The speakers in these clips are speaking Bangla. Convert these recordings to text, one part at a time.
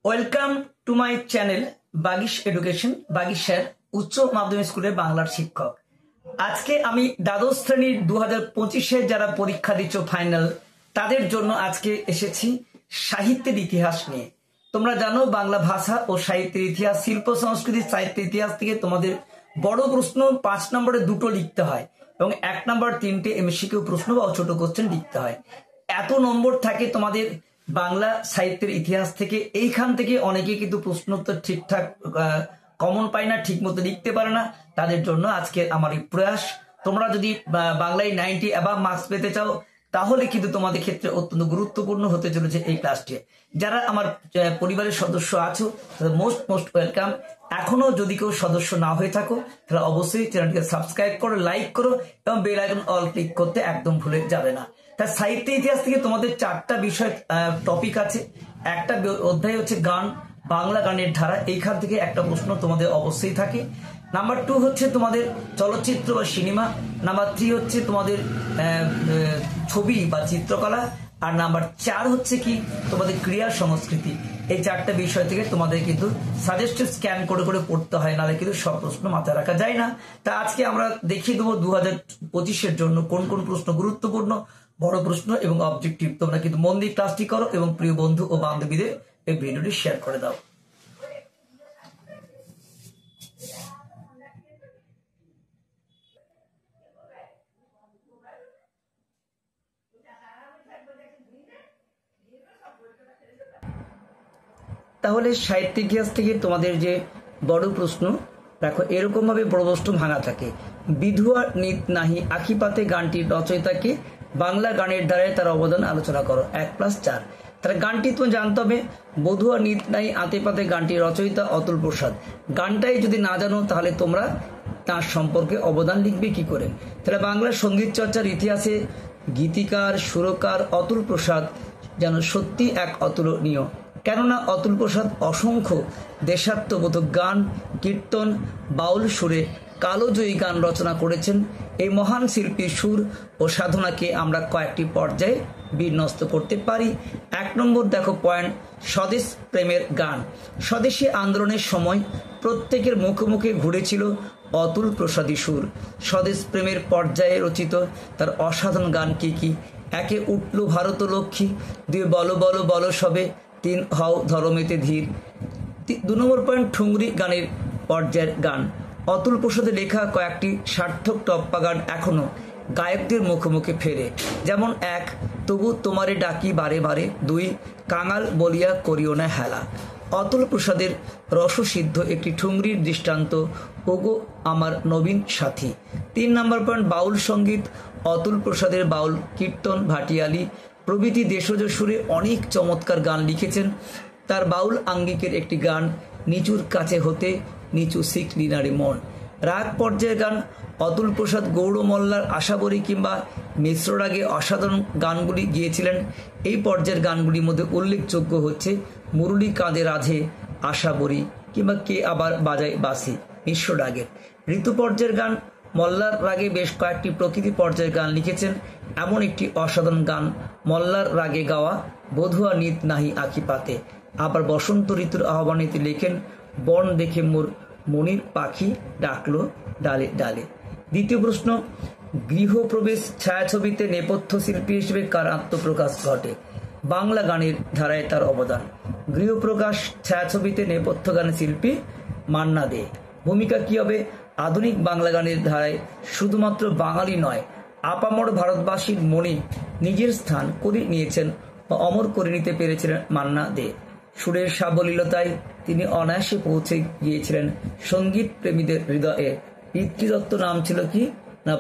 Welcome to my channel Bagish education, Bagish sir, উচ্চ মাধ্যমিক স্কুলের বাংলার শিক্ষক। আজকে আমি দ্বাদশ শ্রেণীর 2025-এ যারা পরীক্ষা দিচ্ছ ফাইনাল, তাদের জন্য আজকে এসেছি সাহিত্যের ইতিহাস নিয়ে। তোমরা জানো বাংলা ভাষা ও সাহিত্যের ইতিহাস, শিল্প সংস্কৃতি, সাহিত্যের ইতিহাস থেকে তোমাদের বড় প্রশ্ন 5 নম্বরে 2টো লিখতে হয় এবং 1 নম্বর 3টে এমসিকিউ প্রশ্ন বা ছোট কোশ্চেন লিখতে হয়। এত নম্বর থাকে তোমাদের বাংলা সাহিত্যের ইতিহাস থেকে। এইখান থেকে অনেকে কিন্তু প্রশ্ন উত্তর ঠিকঠাক কমন পায় না, ঠিক মতো লিখতে পারে না। তাদের জন্য আজকে আমার এই প্রয়াস। তোমরা যদি বাংলায় 90 অ্যাবাভ মার্কস পেতে চাও, তাহলে কিন্তু তোমাদের ক্ষেত্রে অত্যন্ত গুরুত্বপূর্ণ হতে চলেছে এই ক্লাসটি। যারা আমার পরিবারের সদস্য আছো তাদের মোস্ট ওয়েলকাম। এখনো যদি কেউ সদস্য না হয়ে থাকো তাহলে অবশ্যই চ্যানেলটিকে সাবস্ক্রাইব করো, লাইক করো এবং বেল আইকন অল ক্লিক করতে একদম ভুলে যাবে না। তার সাহিত্য ইতিহাস থেকে তোমাদের 4টা বিষয় টপিক আছে। একটা অধ্যায় হচ্ছে গান, বাংলা গানের ধারা। এইখান থেকে একটা প্রশ্ন তোমাদের অবশ্যই থাকে। নাম্বার 2 হচ্ছে তোমাদের চলচ্চিত্র বা সিনেমা। নাম্বার 3 হচ্ছে তোমাদের ছবি বা চিত্রকলা। আর নাম্বার 4 হচ্ছে কি তোমাদের ক্রিয়া সংস্কৃতি। এই 4টা বিষয় থেকে তোমাদের কিন্তু সাজেস্টেড স্ক্যান করে করে পড়তে হয়, নাহলে কিন্তু সব প্রশ্ন মাথায় রাখা যায় না। তা আজকে আমরা দেখিয়ে দেবো 2025-এর জন্য কোন কোন প্রশ্ন গুরুত্বপূর্ণ, বড় প্রশ্ন এবং অবজেক্টিভ। তোমরা কিন্তু মন দিয়ে ক্লাসটি করো এবং প্রিয় বন্ধু ও বান্ধবীদের এই ভিডিওটি শেয়ার করে দাও। তাহলে সাহিত্য ইতিহাস থেকে তোমাদের যে বড় প্রশ্ন দেখো, এরকম ভাবে বড় প্রশ্ন ভাঙা থাকে। বিধুয়া নিত নাহি আখি পাতে গানটির রচয়িতাকে, বাংলা গানের ধারায় তার অবদান আলোচনা করো। 1+4। তাহলে গানটি তুমি জানতে হবে। বধুয়া নিত নাহি আতে পাতে গানটির রচয়িতা অতুল প্রসাদ। গানটাই যদি না জানো তাহলে তোমরা তার সম্পর্কে অবদান লিখবে কি করে? তাহলে বাংলার সঙ্গীত চর্চার ইতিহাসে গীতিকার সুরকার অতুল প্রসাদ যেন সত্যি এক অতুলনীয়। কেননা অতুল প্রসাদ অসংখ্য দেশাত্মবোধক গান, কীর্তন, বাউল সুরে কালোজয়ী গান রচনা করেছেন। এই মহান শিল্পীর সুর ও সাধনাকে আমরা কয়েকটি পর্যায়ে বিন্যস্ত করতে পারি। 1 নম্বর দেখো পয়েন্ট, স্বদেশ প্রেমের গান। স্বদেশী আন্দোলনের সময় প্রত্যেকের মুখে মুখে ঘুরেছিল অতুল প্রসাদী সুর। স্বদেশ প্রেমের পর্যায়ে রচিত তার অসাধারণ গান কি কি? 1 উঠল ভারত লক্ষ্মী, 2 বলো বলো বলো সবে, 3 হও ধরমেতে ধীর। 2 নম্বর পয়েন্ট, ঠুংরি গানের পর্যায়ের গান। অতুল প্রসাদের লেখা কয়েকটি সার্থক টপ্পা গান এখনো গায়কদের মুখে মুখে ফেরে। যেমন 1 তবু তোমারে ডাকি বারে বারে, 2 কাঙাল বলিয়া করিও না হেলা। অতুল প্রসাদের রসসিদ্ধ একটি ঠুংরির দৃষ্টান্ত ওগো আমার নবীন সাথী। 3 নম্বর পয়েন্ট, বাউল সঙ্গীত। অতুল প্রসাদের বাউল, কীর্তন, ভাটিয়ালি প্রভৃতি দেশজ সুরে অনেক চমৎকার গান লিখেছেন। তার বাউল আঙ্গিকের একটি গান, নিচুর কাছে হতে নিচু শিখলি নারী মন। রাগ পর্যায়ের গান। অতুল প্রসাদ গৌড় মল্লার আশাবরী কিংবা মিশ্র রাগে অসাধারণ গানগুলি গিয়েছিলেন। এই পর্যায়ের গানগুলির মধ্যে উল্লেখযোগ্য হচ্ছে মুরলী কাঁদে রাধে, আশাবরী কিংবা কে আবার বাজায় বাঁশি মিশ্র রাগের। ঋতু পর্যায়ের গান। মল্লার রাগে বেশ কয়েকটি প্রকৃতি পর্যায়ের গান লিখেছেন। এমন একটি অসাধারণ গান মল্লার রাগে গাওয়া বধুয়া নিত নাহি আখি পাতে। আবার বসন্ত ঋতুর আহ্বানেতে লেখেন, বন দেখে মোর মনির পাখি ডাকলো ডালে ডালে। দ্বিতীয় প্রশ্ন, গৃহপ্রবেশ ছায়াছবিতে নেপথ্য শিল্পী হিসেবে কার আত্মপ্রকাশ ঘটে? বাংলা গানের ধারায় তার অবদান। গৃহপ্রকাশ ছায়াছবিতে নেপথ্য গানের শিল্পী মান্না দে। ভূমিকা কি হবে? আধুনিক বাংলা গানের ধারায় শুধুমাত্র বাঙালি নয়, আপামর ভারতবাসীর মনে নিজের স্থান করে নিয়েছেন বা অমর করে নিতে পেরেছিলেন মান্না দে। সুরের সাবলীলতায় তিনি অনায়াসে পৌঁছে গিয়েছিলেন সঙ্গীত প্রেমীদের হৃদয়ে। পিতৃদত্ত নাম ছিল কি না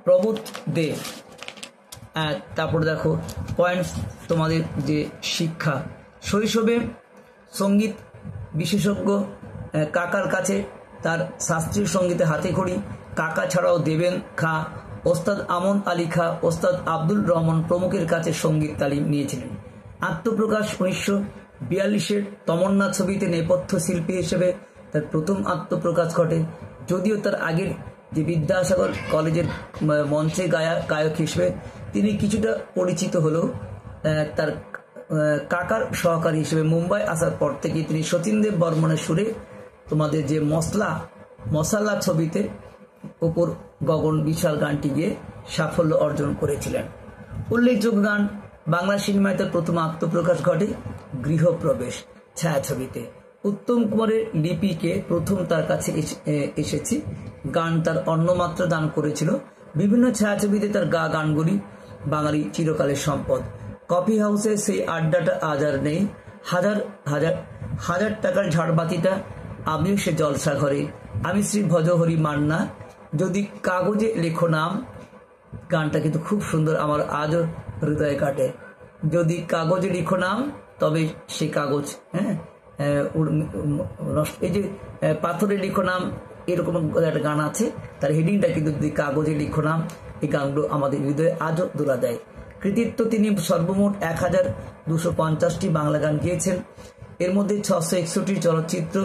প্রবোধ দে। তারপরে দেখো পয়েন্টস তোমাদের যে শিক্ষা। শৈশবে সঙ্গীত বিশেষজ্ঞ কাকার কাছে তার শাস্ত্রীয় সঙ্গীতে হাতেখড়ি। কাকা ছাড়াও দেবেন খাঁ, ওস্তাদ আমন আলী খাঁ, ওস্তাদ আব্দুল রহমান প্রমুখের কাছে সঙ্গীত তালিম নিয়েছিলেন। আত্মপ্রকাশ 1942-এর তমন্না ছবিতে নেপথ্য শিল্পী হিসেবে তার প্রথম আত্মপ্রকাশ ঘটে। যদিও তার আগের যে বিদ্যাসাগর কলেজের মঞ্চে গায়ক হিসেবে তিনি কিছুটা পরিচিত হলেও তার কাকার সহকারী হিসেবে মুম্বাই আসার পর থেকে তিনি সতীনদেব বর্মনের সুরে তোমাদের যে মশালা ছবিতে উপর গগন বিশাল গানটি গিয়ে সাফল্য অর্জন করেছিলেন। উল্লেখযোগ্য গান, বাংলা সিনেমায় তার প্রথম আত্মপ্রকাশ ঘটে গৃহপ্রবেশ ছায়াছবিতে। উত্তম কুমারের লিপিকে প্রথম তার কাছে এসেছি গান তার অন্যমাত্রা দান করেছিল। বিভিন্ন ছায়াছবিতে তার গানগুলি বাঙালি চিরকালের সম্পদ। কফি হাউসে সেই আড্ডাটা আজ আর নেই, হাজার হাজার হাজার টাকার ঝাড়বাতিটা, আমিও সে জলসা ঘরে, আমি শ্রী ভজহরি মান্না, যদি কাগজে লেখো নাম, গানটা কিন্তু খুব সুন্দর, আমার আজও হৃদয়ে কাটে। যদি কাগজে লিখো নাম তবে সে কাগজ, এই যে পাথরে লিখো নাম, এরকম একটা গান আছে, তার হেডিংটা কিন্তু যদি কাগজে লিখো নাম। এই গানগুলো আমাদের হৃদয়ে আজও দোলা দেয়। কৃতিত্ব, তিনি সর্বমোট 1250টি বাংলা গান গিয়েছেন। এর মধ্যে 661টি চলচ্চিত্র,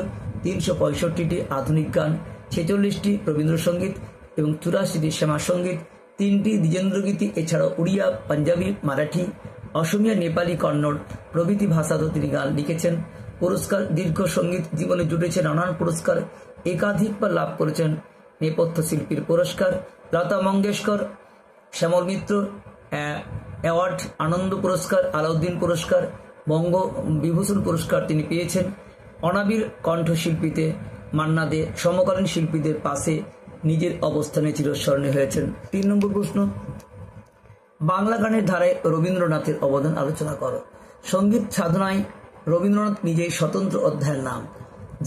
365টি আধুনিক গান, 46টি রবীন্দ্রসঙ্গীত এবং 84টি শ্যামা সঙ্গীত, 3টি দ্বিজেন্দ্রগীতি, এছাড়াও উড়িয়া, পাঞ্জাবি, মারাঠি, অসমিয়া, নেপালি, কন্নড় প্রভৃতি ভাষাতেও তিনি গান লিখেছেন। পুরস্কার, দীর্ঘ সঙ্গীত জীবনে জুটেছে নানান পুরস্কার, একাধিকবার লাভ করেছেন নেপথ্য শিল্পীর পুরস্কার, লতা মঙ্গেশকর, শ্যামল মিত্র অ্যাওয়ার্ড, আনন্দ পুরস্কার, আলাউদ্দিন পুরস্কার, বঙ্গ বিভূষণ পুরস্কার তিনি পেয়েছেন। অনাবিল কণ্ঠশিল্পীতে মান্না দে সমকালীন শিল্পীদের পাশে নিজের অবস্থানে চিরস্মরণীয় হয়েছেন। 3 নম্বর প্রশ্ন, বাংলা গানের ধারায় রবীন্দ্রনাথের অবদান আলোচনা করো। সঙ্গীত সাধনায় রবীন্দ্রনাথ নিজেই স্বতন্ত্র অধ্যায়ের নাম।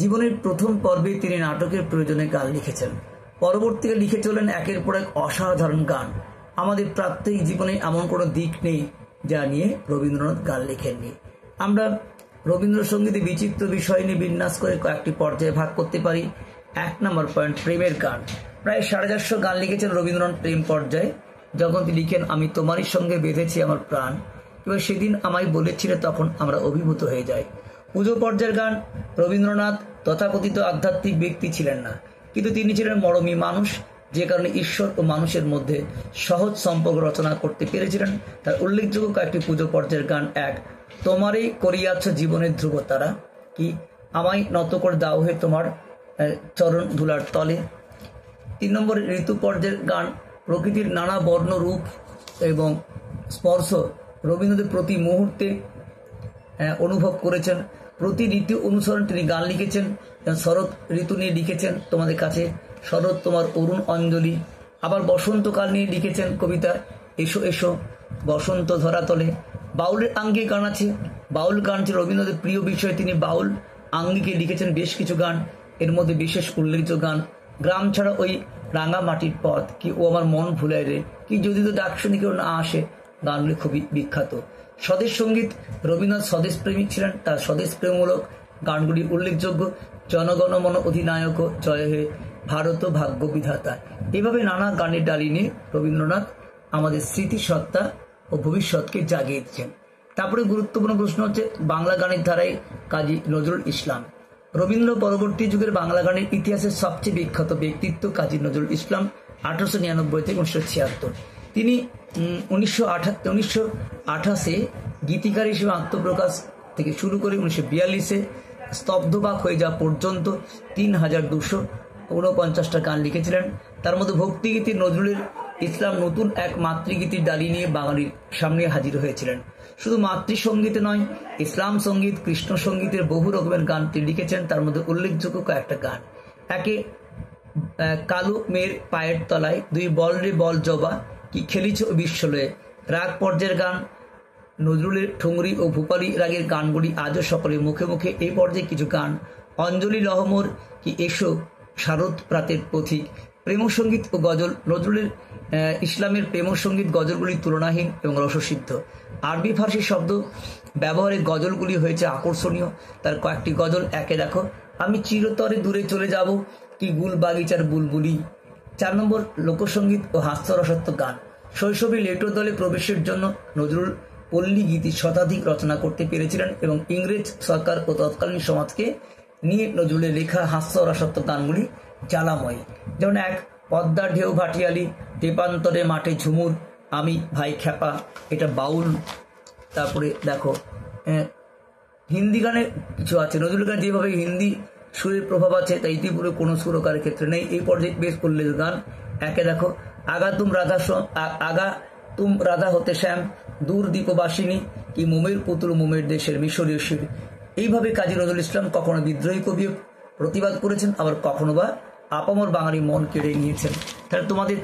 জীবনের প্রথম পর্বে তিনি নাটকের প্রয়োজনে গান লিখেছেন, পরবর্তীতে লিখে চলেন একের পর এক অসাধারণ গান। আমাদের প্রাত্যহিক জীবনে এমন কোনো দিক নেই যা নিয়ে রবীন্দ্রনাথ গান লেখেননি। আমরা রবীন্দ্রসঙ্গীতে বিচিত্র বিষয় নিয়ে বিন্যাস করে কয়েকটি পর্যায়ে ভাগ করতে পারি। 1 নম্বর পয়েন্ট, প্রেমের গান। প্রায় 450 গান লিখেছেন রবীন্দ্রনাথ প্রেম পর্যায়ে। যখন তিনি লিখেন আমি তোমারই সঙ্গে বেঁধেছি আমার প্রাণ, এবার সেদিন আমায় বলেছিলে, তখন আমরা অভিভূত হয়ে যাই। পুজো পর্যায়ের গান। রবীন্দ্রনাথ তথাকথিত আধ্যাত্মিক ব্যক্তি ছিলেন না, কিন্তু তিনি ছিলেন মরমী মানুষ, যে কারণে ঈশ্বর ও মানুষের মধ্যে সহজ সম্পর্ক রচনা করতে পেরেছিলেন। তার উল্লেখযোগ্য কয়েকটি পুজো পর্যায়ের গান। 1, তোমারই করিয়াছ জীবনের ধ্রুবতারা, কি আমায় নত করে দাও হে তোমার চরণ ধুলার তলে। 3 নম্বর, ঋতু পর্যায়ের গান। প্রকৃতির নানা বর্ণ, রূপ এবং স্পর্শ রবীন্দ্রনাথ প্রতি মুহূর্তে অনুভব করেছেন। প্রতি ঋতু অনুসরণ তিনি গান লিখেছেন। শরৎ ঋতু নিয়ে লিখেছেন তোমাদের কাছে শরৎ তোমার অরুণ অঞ্জলি। আবার বসন্তকাল নিয়ে লিখেছেন কবিতা এসো এসো বসন্ত ধরাতলে। বাউলের আঙ্গিকে গান আছে। বাউল গান ছিল রবীন্দ্রনাথের প্রিয় বিষয়। তিনি বাউল আঙ্গিকে লিখেছেন বেশ কিছু গান। এর মধ্যে বিশেষ উল্লেখযোগ্য গান গ্রাম ছাড়া ওই রাঙা মাটির পথ, কি ও আমার মন ভুলায় রে, কি যদি তো ডাক শুনি কেউ না আসে, গানগুলি খুবই বিখ্যাত। স্বদেশ সঙ্গীত। রবীন্দ্রনাথ স্বদেশ প্রেমিক ছিলেন। তার স্বদেশ প্রেমমূলক গানগুলি উল্লেখযোগ্য। জনগণমন অধিনায়ক, জয় হে ভারত ভাগ্য বিধাতা। এভাবে নানা গানের ডালি নিয়ে রবীন্দ্রনাথ আমাদের স্মৃতিসত্তা ও ভবিষ্যৎকে জাগিয়ে দিচ্ছেন। তারপরে গুরুত্বপূর্ণ প্রশ্ন হচ্ছে বাংলা গানের ধারায় কাজী নজরুল ইসলাম। রবীন্দ্র পরবর্তী যুগের বাংলা গানের ইতিহাসের সবচেয়ে বিখ্যাত ব্যক্তিত্ব কাজী নজরুল ইসলাম। 1899 থেকে 1976। তিনি 1928 গীতিকার হিসেবে আত্মপ্রকাশ থেকে শুরু করে 1942 স্তব্ধবাক হয়ে যাওয়া পর্যন্ত 3249টা গান লিখেছিলেন। তার মধ্যে ভক্তিগীতি নজরুলের ইসলাম নতুন এক মাতৃগীতির ডালি নিয়ে বাঙালির সামনে হাজির হয়েছিলেন। শুধু মাতৃসঙ্গীতে নয়, ইসলাম সঙ্গীত, কৃষ্ণ সঙ্গীতের বহু রকমের গান তিনি লিখেছেন। তার মধ্যে উল্লেখযোগ্য কয়েকটা গান। 1, কালো মেয়ের পায়ের তলায়, 2, বল রে বল জবা, কি খেলিছ বিশ্বলয়ে। রাগ পর্যায়ের গান। নজরুলের ঠুংরি ও ভূপালী রাগের গানগুলি আজও সকলের মুখে মুখে। এই পর্যায়ে কিছু গান। অঞ্জলি লহমর, কি এসো শারদ প্রাতের পথিক। প্রেমসঙ্গীত ও গজল। নজরুলের ইসলামের প্রেমসঙ্গীত গজলগুলি তুলনাহীন এবং রসসিদ্ধ। আরবি ফার্সি শব্দ ব্যবহারে গজলগুলি হয়েছে আকর্ষণীয়। তার কয়েকটি গজল। 1, দেখো আমি চিরতরে দূরে চলে যাব, কি গুল বাগিচার বুলবুলি। 4 নম্বর, লোকসঙ্গীত ও হাস্যরসাত্মক গান। শৈশবে লেটো দলে প্রবেশের জন্য নজরুল পল্লী গীতি শতাধিক রচনা করতে পেরেছিলেন এবং ইংরেজ সরকার ও তৎকালীন সমাজকে নিয়ে নজরুলের লেখা হাস্যরসাত্মক গানগুলি জ্বালাময়ী। যেমন 1, পদ্মার ঢেউ ভাটিয়ালি, তেপান্তরে মাঠে ঝুমুর, আমি ভাই খ্যাপা, এটা বাউল। তারপরে দেখো হিন্দি গানে কিছু আছে, নজরুল গানে যেভাবে হিন্দি সুরের প্রভাব আছে তাই ইতিপুরে কোনো সুরকারের ক্ষেত্রে নেই। এই পর্যায়ে বেশ উল্লেখ গান। একে দেখো, আগা তুম রাধা হতে শ্যাম, দূর দীপবাসিনী, কি মোমের পুতুল মোমের দেশের মিশরীয় শির। এইভাবে কাজী নজরুল ইসলাম কখনো বিদ্রোহী কবি প্রতিবাদ করেছেন, আবার কখনো বা আপামর বাঙালি মন কেড়ে নিয়েছেন। তাহলে তোমাদের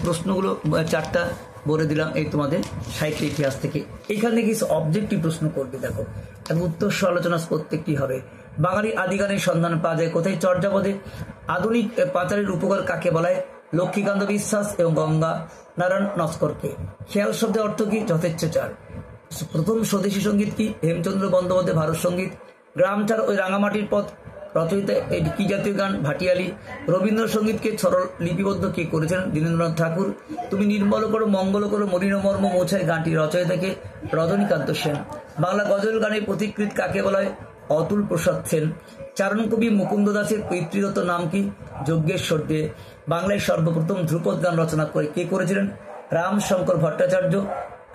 প্রশ্নগুলো 4টা বলে দিলাম এই তোমাদের সাহিত্য ইতিহাস থেকে। এখান থেকে কিছু অবজেক্টিভ প্রশ্ন করবে, দেখো এবং উত্তর আলোচনা প্রত্যেকটি হবে। বাঙালি আদিগানের সন্ধান পাওয়া যায় কোথায়? চর্যাপদে। আধুনিক পাঁচালীর উপকার কাকে বলায়? লক্ষ্মীকান্ত বিশ্বাস এবং গঙ্গা নারায়ণ নস্করকে। খেয়াল শব্দের অর্থ কি? যথেচ্ছাচার। প্রথম স্বদেশী সঙ্গীত কি? হেমচন্দ্র বন্দ্যোপাধ্যায় ভারত সঙ্গীত। গ্রামচার ওই রাঙামাটির পথ রচয়িতা এটি কি জাতীয় গান? ভাটিয়ালি। রবীন্দ্রসঙ্গীতকে সরল লিপিবদ্ধ কে করেছেন? দীনেন্দ্রনাথ ঠাকুর। তুমি নির্মল করো মঙ্গল করো মলিন মর্ম মোছায় গানটি রচয়িতাকে? রজনীকান্ত সেন। বাংলা গজল গানের পথিকৃৎ কাকে বলা হয়? অতুল প্রসাদ সেন। চারণ কবি মুকুন্দ দাসের পিতৃদত্ত নাম কি? যজ্ঞেশ্বর দে। বাংলায় সর্বপ্রথম ধ্রুপদ গান রচনা করে কে করেছিলেন? রামশঙ্কর ভট্টাচার্য।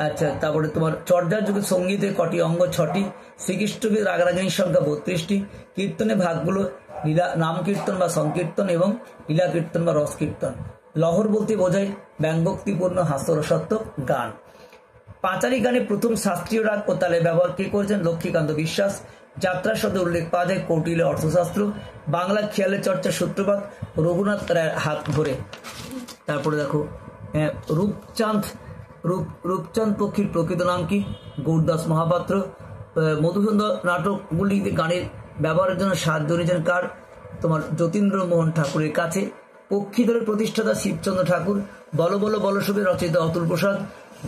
আচ্ছা, তারপরে তোমার চর্যার যুগে সঙ্গীতে কটি অঙ্গ? 6টি। শ্রীকৃষ্ণকে রাগরাগিনীর সংখ্যা 32টি। কীর্তনে ভাগগুলো লীলা নাম কীর্তন বা সংকীর্তন এবং লীলা কীর্তন বা রস কীর্তন। লহর বলতে বোঝায় ব্যঙ্গোক্তিপূর্ণ হাস্যরসাত্মক গান। পাঁচালী গানে প্রথম শাস্ত্রীয় রাগ ও তালে ব্যবহার কে করেছেন? লক্ষ্মীকান্ত বিশ্বাস। যাত্রা শব্দে উল্লেখ পাওয়া যায় কৌটিল্য অর্থশাস্ত্র। বাংলা খেয়ালের চর্চার সূত্রপাত রঘুনাথ রায়ের হাত ধরে। তারপরে দেখো, রূপচাঁদ পক্ষীর প্রকৃত নাম কি? গৌরদাস মহাপাত্র। মধুসূদন নাটকগুলিতে গানের ব্যবহারের জন্য সাহায্য নিয়েছেন কার? তোমার যতীন্দ্র মোহন ঠাকুরের কাছে। পক্ষীদলের প্রতিষ্ঠাতা শিবচন্দ্র ঠাকুর। বল বল বলসবে রচয়িতা অতুল প্রসাদ।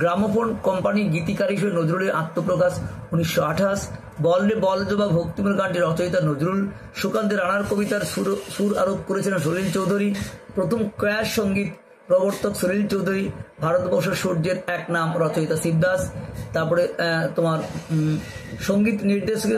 গ্রামোফোন কোম্পানির গীতিকার হিসেবে নজরুলের আত্মপ্রকাশ 1928। বললে বলজ বা ভক্তিমূল গানটি রচয়িতা নজরুল। সুকান্তে রানার কবিতার সুর আরোপ করেছিলেন সলিল চৌধুরী। প্রথম কয়াস সঙ্গীত প্রবর্তক সলিল চৌধুরী। ভারতবর্ষ সূর্যের এক নাম রচয়িতা শিবদাস। তারপরে তোমার সঙ্গীত নির্দেশক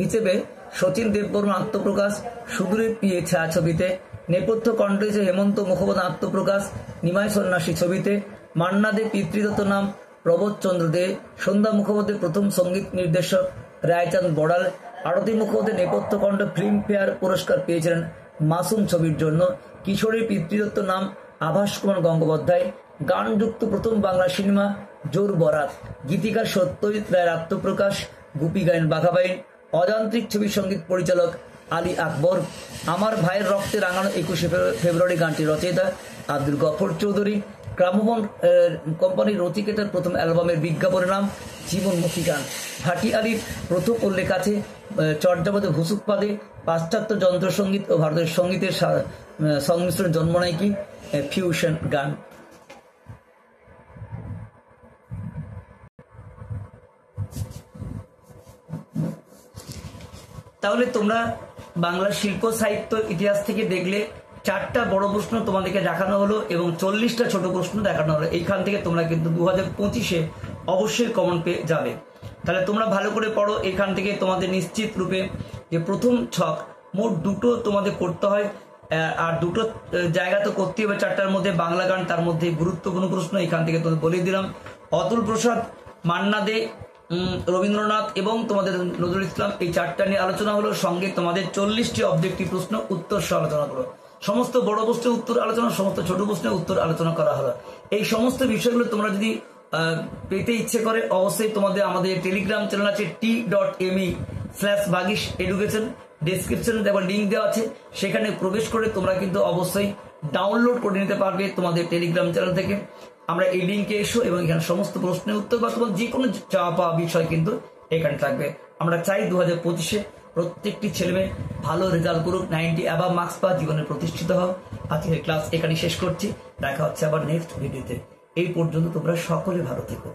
হিসেবে শচীন দেববর্মা আত্মপ্রকাশ সুদূরে পিয়ে ছায়াছবিতে। নেপথ্য কণ্ঠ হিসেবে হেমন্ত মুখোপাধ্যায় আত্মপ্রকাশ নিমাই সন্ন্যাসী ছবিতে। মান্না দে পিতৃদত্ত নাম প্রবোধচন্দ্র দে। সন্ধ্যা মুখোপাধ্যায় প্রথম সঙ্গীত নির্দেশক রায়চাঁদ বড়াল। আরতি মুখোপাধ্যায় নেপথ্য কণ্ঠ ফিল্মফেয়ার পুরস্কার পেয়েছিলেন মাসুম ছবির জন্য। কিশোরীর পিতৃদত্ত নাম আভাস কুমার গঙ্গোপাধ্যায়। গানযুক্ত প্রথম বাংলা সিনেমা জোর বরাত। গীতিকার সত্যজিৎ রায়ের আত্মপ্রকাশ গুপি গায়েন বাঘাবাইন। অযান্ত্রিক ছবির সঙ্গীত পরিচালক আলী আকবর। আমার ভাইয়ের রক্তে রাঙানো 21শে ফেব্রুয়ারি গানটি রচয়িতা আব্দুল গফর চৌধুরী। গ্রামোফোন কোম্পানির রচিকেতার প্রথম অ্যালবামের বিজ্ঞাপনের নাম জীবনমুখী গান। ভাটিয়ালির প্রথম উল্লেখ আছে চর্যাপদে ঘুসুকপাদে। পাশ্চাত্য যন্ত্রসঙ্গীত ও ভারতের সঙ্গীতের সংমিশ্রণ জন্ম নেয় কি? ফিউশন গান। তাহলে তোমরা বাংলা শিল্প সাহিত্য ইতিহাস থেকে দেখলে 4টা বড় প্রশ্ন তোমাদেরকে দেখানো হলো এবং 40টা ছোট প্রশ্ন দেখানো হলো। এইখান থেকে তোমরা কিন্তু 2025-এ অবশ্যই কমন পেয়ে যাবে। তাহলে তোমরা ভালো করে পড়ো। এখান থেকে তোমাদের নিশ্চিত রূপে যে প্রথম ছক মোট 2টো তোমাদের করতে হয়, আর 2টো জায়গা তো করতে হবে 4টার মধ্যে। বাংলা গান, তার মধ্যে গুরুত্বপূর্ণ প্রশ্ন এখান থেকে তোমাদের বলে দিলাম। অতুল প্রসাদ, মান্না দে, রবীন্দ্রনাথ এবং তোমাদের নজরুল ইসলাম, এই 4টা নিয়ে আলোচনা হলো। সঙ্গে তোমাদের 40টি অবজেক্টিভ প্রশ্ন উত্তর সহ আলোচনা করো। সমস্ত বড় প্রশ্নের উত্তর আলোচনা, সমস্ত ছোট প্রশ্নের উত্তর আলোচনা করা হলো। এই সমস্ত বিষয়গুলো তোমরা যদি পেতে ইচ্ছে করে অবশ্যই তোমাদের আমাদের টেলিগ্রাম চ্যানেল আছে t.me/Baghish Education। ডেসক্রিপশনে দেখবার লিঙ্ক দেওয়া আছে, সেখানে প্রবেশ করে তোমরা কিন্তু অবশ্যই ডাউনলোড করে নিতে পারবে তোমাদের টেলিগ্রাম চ্যানেল থেকে। আমরা এই লিঙ্কে এসো এবং এখানে সমস্ত প্রশ্নের উত্তর বা তোমার যে কোনো চাওয়া পাওয়া বিষয় কিন্তু এখানে থাকবে। আমরা চাই 2025-এ প্রত্যেকটি ছেলেমেয়ে ভালো রেজাল্ট করুক, 90 অ্যাবাভ মার্কস পাওয়া, জীবনে প্রতিষ্ঠিত হও। আজকের ক্লাস এখানে শেষ করছি। দেখা হচ্ছে আবার নেক্সট ভিডিওতে। এই পর্যন্ত তোমরা সকলে ভালো থেকো।